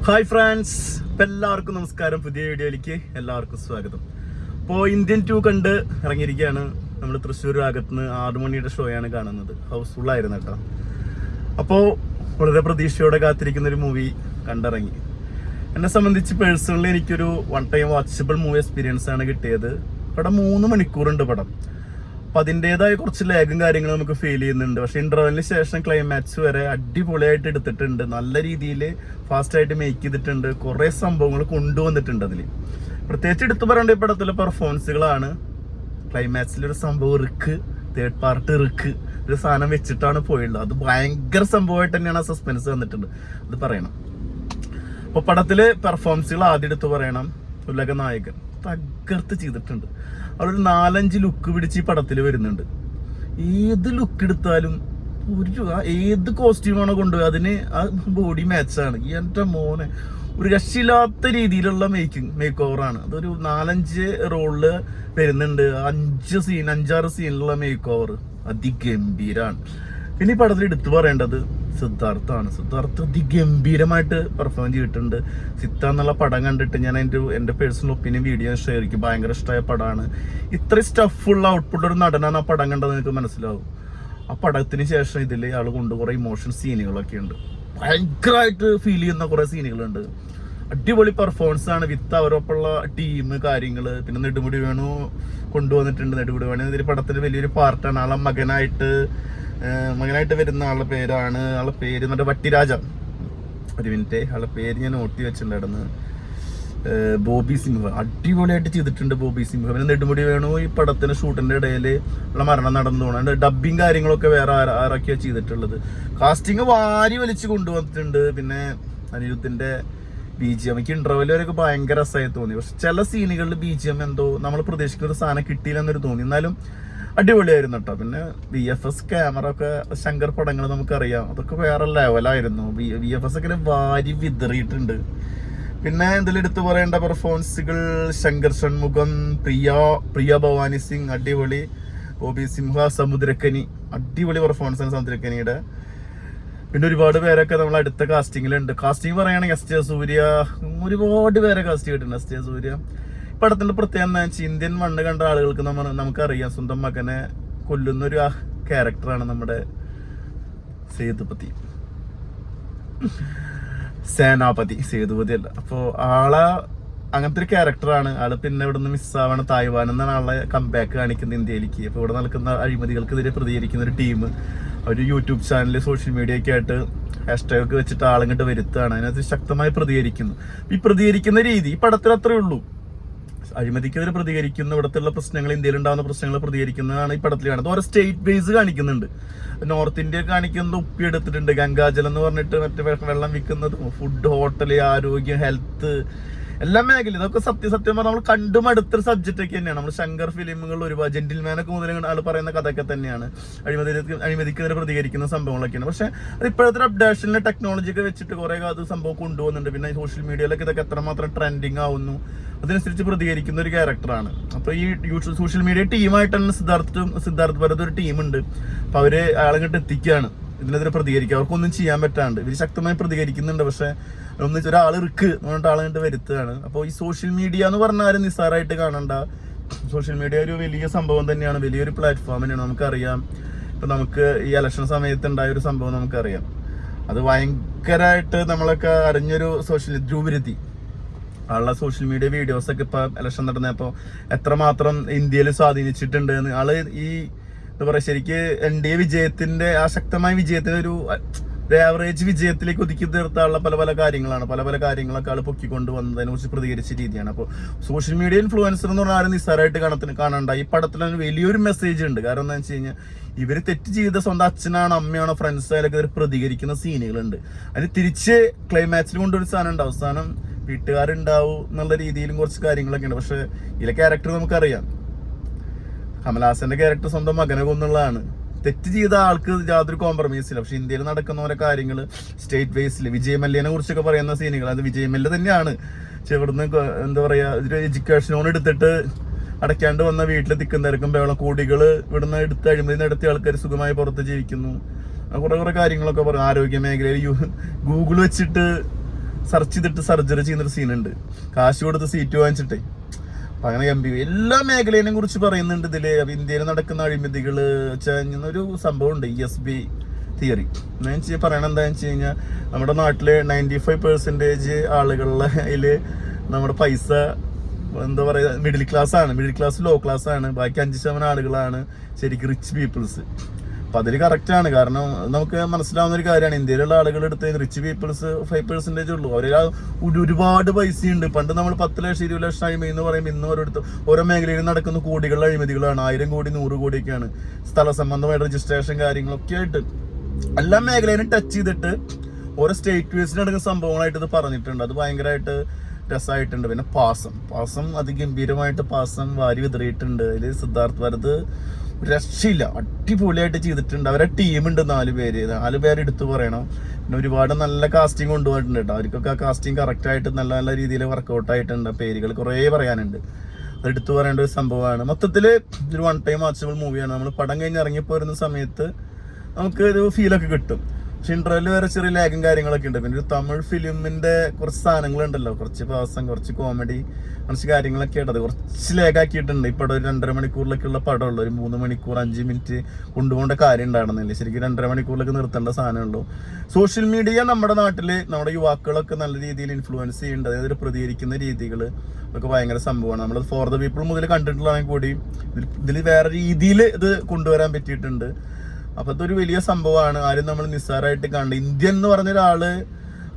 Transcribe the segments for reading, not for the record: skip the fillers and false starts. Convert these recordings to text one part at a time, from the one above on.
Hi friends, എല്ലാവർക്കും നമസ്കാരം. പുതിയ വീഡിയോയിലേക്ക് എല്ലാവർക്കും സ്വാഗതം. അപ്പോൾ ഇന്ത്യൻ 2 കണ്ട് ഇറങ്ങിയിരിക്കുകയാണ്. നമ്മൾ തൃശ്ശൂർ ഭാഗത്തുനിന്ന് 6 മണിയുടെ ഷോയാണ് കാണുന്നത്. ഹൗസ്ഫുൾ ആയിരുന്നു കേട്ടോ. അപ്പോൾ വളരെ പ്രതീക്ഷയോടെ കാത്തിരിക്കുന്ന ഒരു മൂവി കണ്ടിറങ്ങി. എന്നെ സംബന്ധിച്ച് പേഴ്സണലി എനിക്കൊരു one time watchable movie experience ആണ് കിട്ടിയത്. പടം 3 മണിക്കൂറുണ്ട് പടം. അപ്പം അതിൻ്റെതായ കുറച്ച് ലാഗും കാര്യങ്ങളും നമുക്ക് ഫീൽ ചെയ്യുന്നുണ്ട്. പക്ഷെ ഇന്റർവെല്ലിന് ശേഷം ക്ലൈമാക്സ് വരെ അടിപൊളിയായിട്ട് എടുത്തിട്ടുണ്ട്. നല്ല രീതിയിൽ ഫാസ്റ്റായിട്ട് മേക്ക് ചെയ്തിട്ടുണ്ട്. കുറേ സംഭവങ്ങൾ കൊണ്ടുവന്നിട്ടുണ്ട് അതിൽ. പ്രത്യേകിച്ച് എടുത്തു പറയേണ്ട ഈ പടത്തിലെ പെർഫോമൻസുകളാണ്. ക്ലൈമാക്സിലൊരു സംഭവം റിക്ക്, തേർഡ് പാർട്ട് റിക്ക് ഒരു സാധനം വെച്ചിട്ടാണ് പോയുള്ളത്. അത് ഭയങ്കര സംഭവമായിട്ട് തന്നെയാണ് ആ സസ്പെൻസ് വന്നിട്ടുണ്ട്. അത് പറയണം. അപ്പോൾ പടത്തിലെ പെർഫോമൻസുകൾ ആദ്യം എടുത്തു പറയണം. ഉലക നായകൻ തകർത്ത് ചെയ്തിട്ടുണ്ട്. അവിടെ ഒരു 4-5 ലുക്ക് പിടിച്ച് ഈ പടത്തിൽ വരുന്നുണ്ട്. ഏത് ലുക്ക് എടുത്താലും ഏത് കോസ്റ്റ്യൂമാണോ കൊണ്ടുപോയി അതിന് ആ ബോഡി മാച്ചാണ്. എൻ്റെ മോനെ ഒരു രക്ഷയില്ലാത്ത രീതിയിലുള്ള മേക്ക് ഓവറാണ്. അതൊരു 4-5 റോളില് വരുന്നുണ്ട്. 5-6 സീനിലുള്ള മേക്ക് ഓവർ അതിഗംഭീരാണ്. പിന്നെ ഈ പടത്തിൽ എടുത്തു പറയേണ്ടത് സിദ്ധാർത്ഥാണ്. സിദ്ധാർത്ഥ് അതിഗംഭീരമായിട്ട് പെർഫോം ചെയ്തിട്ടുണ്ട്. സിത്ത എന്നുള്ള പടം കണ്ടിട്ട് ഞാൻ എൻ്റെ പേഴ്സണൽ ഒപ്പീനിയൻ വീഡിയോ ഷെയർ ചെയ്യും. ഭയങ്കര ഇഷ്ടമായ പടമാണ്. ഇത്രയും സ്റ്റഫുള്ള ഔട്ട്പുട്ട് ഒരു നടനാണ് ആ പടം കണ്ടത് എനിക്ക് മനസ്സിലാവും. ആ പടത്തിന് ശേഷം ഇതിൽ ആൾ കൊണ്ട് കുറേ ഇമോഷൻ സീനുകളൊക്കെ ഉണ്ട്. ഭയങ്കരമായിട്ട് ഫീൽ ചെയ്യുന്ന കുറേ സീനുകളുണ്ട്. അടിപൊളി പെർഫോമൻസ് ആണ്. വിത്ത് അവരൊപ്പമുള്ള ടീം കാര്യങ്ങൾ. പിന്നെ നെടുമുടി വേണു കൊണ്ടുവന്നിട്ടുണ്ട്. നെടുമുടി വേണു ഇതിൽ പടത്തിൽ വലിയൊരു പാർട്ടാണ്. ആളെ മകനായിട്ട് വരുന്ന ആളുടെ പേര് മറ്റേ വട്ടിരാജ. ഒരു മിനിറ്റ്, ആളുടെ പേര് ഞാൻ നോട്ടി വെച്ചിട്ടുണ്ടായിരുന്നു. ബോബി സിംഹ അടിപൊളിയായിട്ട് ചെയ്തിട്ടുണ്ട്. ബോബി സിംഹ പിന്നെ നെടുമുടി വേണു ഈ പടത്തിന് ഷൂട്ടിന്റെ ഇടയിൽ ഉള്ള മരണം നടന്നു പോകുന്നുണ്ട്. ഡബിങ് കാര്യങ്ങളൊക്കെ വേറെ ആരൊക്കെയാണ് ചെയ്തിട്ടുള്ളത്. കാസ്റ്റിംഗ് വാരി വലിച്ച് കൊണ്ടുവന്നിട്ടുണ്ട്. പിന്നെ അനിരുദ്ധിന്റെ BGM എനിക്ക് ഇന്റർവെൽ വരെയൊക്കെ ഭയങ്കര രസമായി തോന്നി. പക്ഷെ ചില സീനുകളിൽ BGM എന്തോ നമ്മൾ പ്രതീക്ഷിക്കുന്ന ഒരു സാധനം കിട്ടിയില്ലെന്നൊരു തോന്നി. എന്നാലും അടിപൊളിയായിരുന്നു കേട്ടോ. പിന്നെ VFS ക്യാമറ ഒക്കെ ശങ്കർ പടങ്ങൾ നമുക്കറിയാം, അതൊക്കെ വേറെ ലെവലായിരുന്നു. VFS ഒക്കെ വാരി വിതറിയിട്ടുണ്ട്. പിന്നെ ഇതിലെടുത്ത് പറയേണ്ട പെർഫോമൻസുകൾ ശങ്കർ ഷൺമുഖം, പ്രിയ ഭവാനി സിംഗ് അടിപൊളി. ബോബി സിംഹ, സമുദ്രക്കനി അടിപൊളി പെർഫോമൻസ് ആണ് സമുദ്രക്കനിയുടെ. പിന്നെ ഒരുപാട് പേരൊക്കെ നമ്മൾ അടുത്ത കാസ്റ്റിങ്ങിലുണ്ട്. കാസ്റ്റിംഗ് പറയുകയാണെങ്കിൽ SJ സൂര്യ, ഒരുപാട് പേരെ കാസ്റ്റ് ചെയ്തിട്ടുണ്ട്. SJ സൂര്യ പടത്തിന്റെ പ്രത്യേകത എന്താ വെച്ചാൽ ഇന്ത്യൻ മണ്ണ് കണ്ട ആളുകൾക്ക് നമുക്കറിയാം സ്വന്തം മകനെ കൊല്ലുന്ന ഒരു ക്യാരക്ടറാണ് നമ്മുടെ സേതുപതി അല്ല. അപ്പോൾ അങ്ങനത്തെ ഒരു ക്യാരക്ടറാണ് ആള്. പിന്നെ ഇവിടെ നിന്ന് മിസ്സാവാണ് തായ്വാൻ എന്നാണ് ആളെ കംബാക്ക് കാണിക്കുന്നത് ഇന്ത്യയിലേക്ക്. അപ്പോൾ ഇവിടെ നടക്കുന്ന അഴിമതികൾക്കെതിരെ പ്രതികരിക്കുന്ന ഒരു ടീം ഒരു യൂട്യൂബ് ചാനൽ സോഷ്യൽ മീഡിയ ഒക്കെ ആയിട്ട് ഹാഷ്ടാഗ് ഒക്കെ വെച്ചിട്ട് ആളിങ്ങോട്ട് വരുത്തുകയാണ്. അതിനകത്ത് ശക്തമായി പ്രതികരിക്കുന്നു. ഈ പ്രതികരിക്കുന്ന രീതി ഈ പടത്തിൽ അത്രേ ഉള്ളൂ. അഴിമതിക്കെതിരെ പ്രതികരിക്കുന്ന, ഇവിടത്തുള്ള പ്രശ്നങ്ങൾ, ഇന്ത്യയിൽ ഉണ്ടാകുന്ന പ്രശ്നങ്ങൾ പ്രതികരിക്കുന്നതാണ് ഈ പടത്തിൽ കാണുന്നത്. ഓരോ സ്റ്റേറ്റ് ബേസ് കാണിക്കുന്നുണ്ട്. നോർത്ത് ഇന്ത്യ കാണിക്കുന്നത് ഉപ്പി എടുത്തിട്ടുണ്ട്. ഗംഗാജലം എന്ന് പറഞ്ഞിട്ട് മറ്റേ വെള്ളം വിൽക്കുന്നത്, ഫുഡ്, ഹോട്ടല്, ആരോഗ്യം, ഹെൽത്ത്, എല്ലാ മേഖലയും. ഇതൊക്കെ സത്യം പറഞ്ഞാൽ നമ്മൾ കണ്ടും അടുത്തൊരു സബ്ജക്റ്റ് ഒക്കെ തന്നെയാണ്. നമ്മൾ ശങ്കർ ഫിലിമുകൾ ഒരുപാട് ജെന്റിൽമാനൊക്കെ മുതൽ ആൾ പറയുന്ന കഥയൊക്കെ തന്നെയാണ്. അഴിമതിക്കെതിരെ പ്രതികരിക്കുന്ന സംഭവങ്ങളൊക്കെയാണ്. പക്ഷെ അത് ഇപ്പോഴത്തെ അപ്ഡേഷനിലെ ടെക്നോളജി ഒക്കെ വെച്ചിട്ട് കുറെ അത് സംഭവം കൊണ്ടുപോകുന്നുണ്ട്. പിന്നെ സോഷ്യൽ മീഡിയയിലൊക്കെ ഇതൊക്കെ എത്രമാത്രം ട്രെൻഡിങ് ആവുന്നു അതിനനുസരിച്ച് പ്രതികരിക്കുന്ന ഒരു ക്യാരക്ടറാണ്. അപ്പൊ ഈ സോഷ്യൽ മീഡിയ ടീമായിട്ട് തന്നെ സിദ്ധാർത്ഥ് ഭരത് ഒരു ടീമുണ്ട്. അപ്പൊ അവര് ആളെങ്ങോട്ട് എത്തിക്കുകയാണ് ഇതിനെതിരെ പ്രതികരിക്കുക. അവർക്കൊന്നും ചെയ്യാൻ പറ്റാണ്ട് ഇവര് ശക്തമായി പ്രതികരിക്കുന്നുണ്ട്. പക്ഷെ ഒരാൾ റിക്ക് എന്ന് പറഞ്ഞിട്ട് ആളെങ്ങോട്ട് വരുത്തുകയാണ്. അപ്പോൾ ഈ സോഷ്യൽ മീഡിയ എന്ന് പറഞ്ഞാൽ നിസ്സാരമായിട്ട് കാണണ്ട. സോഷ്യൽ മീഡിയ ഒരു വലിയ സംഭവം തന്നെയാണ്, വലിയൊരു പ്ലാറ്റ്ഫോം തന്നെയാണ്. നമുക്കറിയാം ഇപ്പൊ നമുക്ക് ഈ ഇലക്ഷൻ സമയത്ത് ഉണ്ടായ ഒരു സംഭവം നമുക്കറിയാം. അത് ഭയങ്കരമായിട്ട് നമ്മളൊക്കെ അറിഞ്ഞൊരു ധ്രുവരുത്തി ആളുടെ സോഷ്യൽ മീഡിയ വീഡിയോസ് ഒക്കെ ഇപ്പൊ ഇലക്ഷൻ നടന്നപ്പോ എത്രമാത്രം ഇന്ത്യയിൽ സ്വാധീനിച്ചിട്ടുണ്ട് എന്ന് ആള് ഈ എന്താ പറയാ ശരിക്ക് NDA വിജയത്തിന്റെ ആ ശക്തമായ വിജയത്തിന്റെ ഒരു ആവറേജ് വിജയത്തിലേക്ക് ഒതുക്കി തീർത്താനുള്ള പല കാര്യങ്ങളാണ്. പല കാര്യങ്ങളൊക്കെ ആൾ പൊക്കിക്കൊണ്ട് വന്നതിനെ കുറിച്ച് പ്രതികരിച്ച രീതിയാണ്. അപ്പോൾ സോഷ്യൽ മീഡിയ ഇൻഫ്ലുവൻസർ എന്ന് പറഞ്ഞാൽ ആരും നിസ്സാരമായിട്ട് കാണണ്ട. ഈ പടത്തിൽ വലിയൊരു മെസ്സേജ് ഉണ്ട്. കാരണം എന്താ വെച്ച് കഴിഞ്ഞാൽ ഇവര് തെറ്റ് ചെയ്ത സ്വന്തം അച്ഛനാണോ അമ്മയാണോ ഫ്രണ്ട്സ് ആയാലൊക്കെ പ്രതികരിക്കുന്ന സീനുകളുണ്ട്. അതിന് തിരിച്ച് ക്ലൈമാക്സിൽ കൊണ്ടൊരു സാധനം ഉണ്ട്. അവസാനം വീട്ടുകാരുണ്ടാവും എന്നുള്ള രീതിയിലും കുറച്ച് കാര്യങ്ങളൊക്കെ ഉണ്ട്. പക്ഷെ ഇതിലെ ക്യാരക്ടർ നമുക്കറിയാം. കമൽഹാസന്റെ ക്യാരക്ടർ സ്വന്തം മകനെ കൊന്നുള്ളതാണ്. തെറ്റ് ചെയ്ത ആൾക്ക് യാതൊരു കോംപ്രമൈസ് ഇല്ല. പക്ഷെ ഇന്ത്യയിൽ നടക്കുന്ന ഓരോ കാര്യങ്ങൾ സ്റ്റേറ്റ് ബേസിൽ വിജയ് മല്യനെ കുറിച്ചൊക്കെ പറയുന്ന സീനുകൾ അത് വിജയ് മല്യ തന്നെയാണ്. പക്ഷെ ഇവിടുന്ന് എന്താ പറയാ ഒരു എഡ്യൂക്കേഷൻ ലോൺ എടുത്തിട്ട് അടയ്ക്കാണ്ട് വന്ന വീട്ടിൽ തിക്കുന്നതിരക്കും ബഹളം, കോടികൾ ഇവിടുന്ന് എടുത്ത് അഴിമതി നടത്തിയ ആൾക്കാർ സുഖമായി പുറത്ത് ജീവിക്കുന്നു. കുറെ കാര്യങ്ങളൊക്കെ പറയും. ആരോഗ്യ മേഖലയിൽ ഗൂഗിൾ വെച്ചിട്ട് സെർച്ച് ചെയ്തിട്ട് സർജറി ചെയ്യുന്നൊരു സീനുണ്ട്, കാശ് കൊടുത്ത് സീറ്റ് വാങ്ങിച്ചിട്ടേ. അപ്പൊ അങ്ങനെ എല്ലാ മേഖലയെ കുറിച്ച് പറയുന്നുണ്ട് ഇതില്. ഇന്ത്യയിൽ നടക്കുന്ന അഴിമതികള് ഒരു സംഭവം ഉണ്ട്, ESB തിയറി. എന്ന് പറയണത് എന്താണെന്ന് വെച്ച് കഴിഞ്ഞാൽ, നമ്മുടെ നാട്ടില് 95% ആളുകളില് നമ്മുടെ പൈസ എന്താ പറയുക, മിഡിൽ ക്ലാസ് ആണ്, മിഡിൽ ക്ലാസ് ലോ ക്ലാസ് ആണ്. ബാക്കി 5% ആളുകളാണ് ശരിക്കും റിച്ച് പീപ്പിൾസ്. അപ്പൊ അതിൽ കറക്റ്റ് ആണ്. കാരണം നമുക്ക് മനസ്സിലാവുന്ന ഒരു കാര്യമാണ്, ഇന്ത്യയിലുള്ള ആളുകൾ എടുത്ത് റിച്ച് പീപ്പിൾസ് 5% ഉള്ളൂ. അവർ ഒരുപാട് പൈസയുണ്ട്. പണ്ട് നമ്മൾ 10 ലക്ഷം 20 ലക്ഷം അഴിമതി എന്ന് പറയുമ്പോൾ ഇന്ന് ഓരോ മേഖലയിൽ നടക്കുന്ന കോടികളുടെ അഴിമതികളാണ്. 1000 കോടി 100 കോടിയൊക്കെയാണ്. സ്ഥല സംബന്ധമായ രജിസ്ട്രേഷൻ കാര്യങ്ങളൊക്കെ ആയിട്ട് എല്ലാ മേഖലയിലും ടച്ച് ചെയ്തിട്ട് ഓരോ സ്റ്റേറ്റ് വൈസിൽ നടക്കുന്ന സംഭവങ്ങളായിട്ട് ഇത് പറഞ്ഞിട്ടുണ്ട്. അത് ഭയങ്കരമായിട്ട് രസമായിട്ടുണ്ട്. പിന്നെ പാസം അതിഗംഭീരമായിട്ട് പാസം വാരി വിതറിയിട്ടുണ്ട്. അതിൽ സിദ്ധാർത്ഥ് ഭരത് രക്ഷയില്ല, അടിപൊളിയായിട്ട് ചെയ്തിട്ടുണ്ട്. അവരെ ടീമുണ്ട് 4 പേര് എടുത്തു പറയണം. പിന്നെ ഒരുപാട് നല്ല കാസ്റ്റിംഗ് കൊണ്ടുപോയിട്ടുണ്ട് കേട്ടോ. അവർക്കൊക്കെ ആ കാസ്റ്റിംഗ് കറക്റ്റായിട്ട് നല്ല നല്ല രീതിയിൽ വർക്കൗട്ട് ആയിട്ടുണ്ട്. പേരുകൾ കുറേ പറയാനുണ്ട്, അതെടുത്തു പറയേണ്ട ഒരു സംഭവമാണ്. മൊത്തത്തിൽ ഒരു 1 ടൈം വാച്ചബിൾ മൂവിയാണ്. നമ്മൾ പടം കഴിഞ്ഞ് ഇറങ്ങിപ്പോരുന്ന സമയത്ത് നമുക്ക് ഒരു ഫീലൊക്കെ കിട്ടും. പക്ഷെ ഇന്റർവെല്ലിൽ വേറെ ചെറിയ ലാഗും കാര്യങ്ങളൊക്കെ ഉണ്ട്. പിന്നെ ഒരു തമിഴ് ഫിലിമിന്റെ കുറച്ച് സാധനങ്ങളുണ്ടല്ലോ, കുറച്ച് പാസം, കുറച്ച് കോമഡി, കുറച്ച് കാര്യങ്ങളൊക്കെ ആയിട്ട് അത് കുറച്ച് ലാഗാക്കിയിട്ടുണ്ട്. ഈ പടം ഒരു 2.5 മണിക്കൂറിലൊക്കെയുള്ള പടമുള്ളൂ. ഒരു 3 മണിക്കൂർ 5 മിനിറ്റ് കൊണ്ടുപോകേണ്ട കാര്യം ഉണ്ടായിരുന്നില്ല. ശരിക്കും 2.5 മണിക്കൂറിലൊക്കെ നിർത്തേണ്ട സാധനമുള്ളൂ. സോഷ്യൽ മീഡിയ നമ്മുടെ നാട്ടില് നമ്മുടെ യുവാക്കളൊക്കെ നല്ല രീതിയിൽ ഇൻഫ്ലുവൻസ് ചെയ്യുന്നുണ്ട്. അതായത് പ്രതികരിക്കുന്ന രീതികൾ ഒക്കെ ഭയങ്കര സംഭവമാണ്. നമ്മൾ ഫോർ ദ പീപ്പിൾ മുതൽ കണ്ടിട്ടുള്ളതാണെങ്കിൽ കൂടി ഇതിൽ വേറെ രീതിയിൽ ഇത് കൊണ്ടുവരാൻ പറ്റിയിട്ടുണ്ട്. അപ്പൊ അതൊരു വലിയ സംഭവമാണ്. ആരും നമ്മൾ നിസ്സാരമായിട്ട് കണ്ട് ഇന്ത്യ എന്ന് പറഞ്ഞ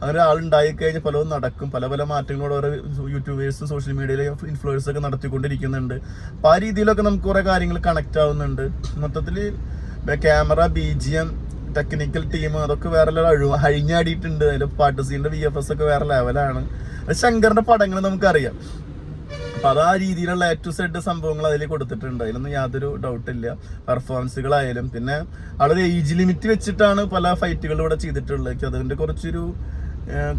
ഒരാളുണ്ടായി കഴിഞ്ഞാൽ പലതും നടക്കും. പല പല മാറ്റങ്ങളോട് ഓരോ യൂട്യൂബേഴ്സും സോഷ്യൽ മീഡിയയിലെ ഇൻഫ്ലുവൻസ് ഒക്കെ നടത്തിക്കൊണ്ടിരിക്കുന്നുണ്ട്. അപ്പൊ ആ രീതിയിലൊക്കെ നമുക്ക് കുറെ കാര്യങ്ങൾ കണക്ട് ആവുന്നുണ്ട്. മൊത്തത്തിൽ ക്യാമറ, BGM, ടെക്നിക്കൽ ടീം അതൊക്കെ വേറെ അഴിഞ്ഞാടിയിട്ടുണ്ട്. അതിൽ പാട്ട് സീൻ്റെ VFS ഒക്കെ വേറെ ലെവലാണ്. അത് ശങ്കറിന്റെ പടങ്ങൾ നമുക്കറിയാം. അപ്പൊ അത് ആ രീതിയിലുള്ള A to Z സംഭവങ്ങൾ അതിൽ കൊടുത്തിട്ടുണ്ട്. അതിലൊന്നും യാതൊരു ഡൗട്ടില്ല. പെർഫോമൻസുകളായാലും പിന്നെ ആളൊരു ഏജ് ലിമിറ്റ് വെച്ചിട്ടാണ് പല ഫൈറ്റുകളും ഇവിടെ ചെയ്തിട്ടുള്ളത്. അതിന്റെ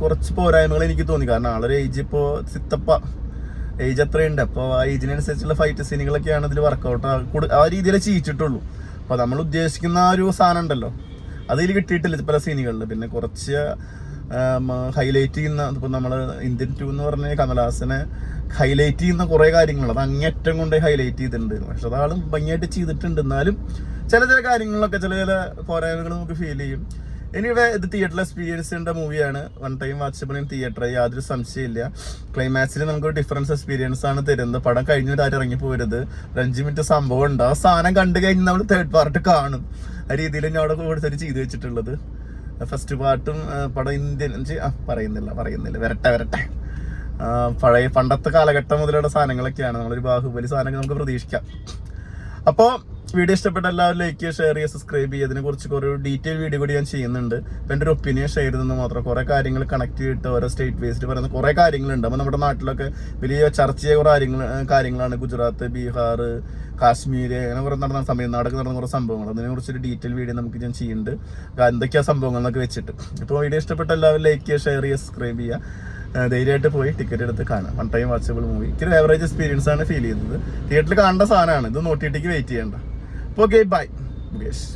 കുറച്ച് പോരായ്മകൾ എനിക്ക് തോന്നി. കാരണം ആളൊരു ഏജ് ഇപ്പോൾ ഏജ് എത്രയുണ്ട്, അപ്പോൾ ആ ഏജിനനുസരിച്ചുള്ള ഫൈറ്റ് സീനുകളൊക്കെയാണ് ഇതിൽ വർക്കൗട്ട് ആ രീതിയിൽ ചെയ്യിച്ചിട്ടുള്ളൂ. അപ്പൊ നമ്മൾ ഉദ്ദേശിക്കുന്ന ആ ഒരു സാധനം ഉണ്ടല്ലോ അതിൽ കിട്ടിയിട്ടില്ല പല സീനുകളിൽ. പിന്നെ കുറച്ച് ഹൈലൈറ്റ് ചെയ്യുന്ന, ഇപ്പൊ നമ്മള് ഇന്ത്യൻ 2 എന്ന് പറഞ്ഞ കമലഹാസനെ ഹൈലൈറ്റ് ചെയ്യുന്ന കുറെ കാര്യങ്ങൾ അത് അങ്ങേറ്റം കൊണ്ട് ഹൈലൈറ്റ് ചെയ്തിട്ടുണ്ട്. പക്ഷെ അതാളും ഭംഗിയായിട്ട് ചെയ്തിട്ടുണ്ട്. എന്നാലും ചില കാര്യങ്ങളിലൊക്കെ ചില പോരായ്മകൾ നമുക്ക് ഫീൽ ചെയ്യും. എനിവേ ഇത് തിയേറ്ററിൽ എക്സ്പീരിയൻസിന്റെ മൂവിയാണ്. 1 ടൈം വാച്ചബിൾ ഇൻ തിയേറ്റർ, യാതൊരു സംശയമില്ല. ക്ലൈമാക്സിൽ നമുക്കൊരു ഡിഫറൻസ് എക്സ്പീരിയൻസ് ആണ് തരുന്നത്. പടം കഴിഞ്ഞിട്ട് ആരും ഇറങ്ങി പോരുത്. 5 മിനിറ്റ് സംഭവം ഉണ്ട്. ആ സാധനം കണ്ടു കഴിഞ്ഞ് നമ്മൾ തേർഡ് പാർട്ട് കാണും. ആ രീതിയിൽ ഞാൻ അവിടെ കൂടുതൽ ചെയ്തു വെച്ചിട്ടുള്ളത്. ഫസ്റ്റ് പാർട്ടും പടം ഇന്ത്യൻ പറയുന്നില്ല വരട്ടെ പണ്ടത്തെ കാലഘട്ടം മുതലുള്ള സാധനങ്ങളൊക്കെയാണ്. നമ്മളൊരു ബാഹുബലി സാധനങ്ങൾ നമുക്ക് പ്രതീക്ഷിക്കാം. അപ്പോൾ വീഡിയോ ഇഷ്ടപ്പെട്ട എല്ലാവരും ലൈക്ക് ചെയ്യുക, ഷെയർ ചെയ്യുക, സബ്സ്ക്രൈബ് ചെയ്യുക. അതിനെ കുറിച്ച് കുറേ ഡീറ്റെയിൽ വീഡിയോ കൂടി ഞാൻ ചെയ്യുന്നുണ്ട്. അപ്പം എൻ്റെ ഒരു ഒപ്പീനിയൻ ഷെയർ ചെയ്തെന്ന് മാത്രം. കുറേ കാര്യങ്ങൾ കണക്ട് ചെയ്തിട്ട് ഓരോ സ്റ്റേറ്റ് ബേസ്ഡ് പറയുന്ന കുറേ കാര്യങ്ങളുണ്ട്. അപ്പോൾ നമ്മുടെ നാട്ടിലൊക്കെ വലിയ ചർച്ച ചെയ്ത കുറേ കാര്യങ്ങളാണ്. ഗുജറാത്ത്, ബീഹാർ, കാശ്മീർ, അങ്ങനെ കുറേ നടന്ന തമിഴ്നാടൊക്കെ നടന്ന കുറേ സംഭവങ്ങൾ. അതിനെക്കുറിച്ചൊരു ഡീറ്റെയിൽ വീഡിയോ നമുക്ക് ഞാൻ ചെയ്യുന്നുണ്ട്, എന്തൊക്കെയാണ് സംഭവങ്ങൾ എന്നൊക്കെ വെച്ചിട്ട്. ഇപ്പോൾ വീഡിയോ ഇഷ്ടപ്പെട്ട എല്ലാവരും ലൈക്ക് ചെയ്യുക, ഷെയർ ചെയ്യുക, സബ്സ്ക്രൈബ് ചെയ്യുക. ധൈര്യമായിട്ട് പോയി ടിക്കറ്റ് എടുത്ത് കാണാം. 1 ടൈം വാച്ചബിൾ മൂവി. ഇത്തിരി ആവറേജ് എക്സ്പീരിയൻസ് ആണ് ഫീൽ ചെയ്യുന്നത്. തിയേറ്ററിൽ കാണേണ്ട സാധനമാണ് ഇത്, നോട്ടിയിട്ടേക്ക് വെയിറ്റ് ചെയ്യേണ്ട. Okay, bye Mukesh.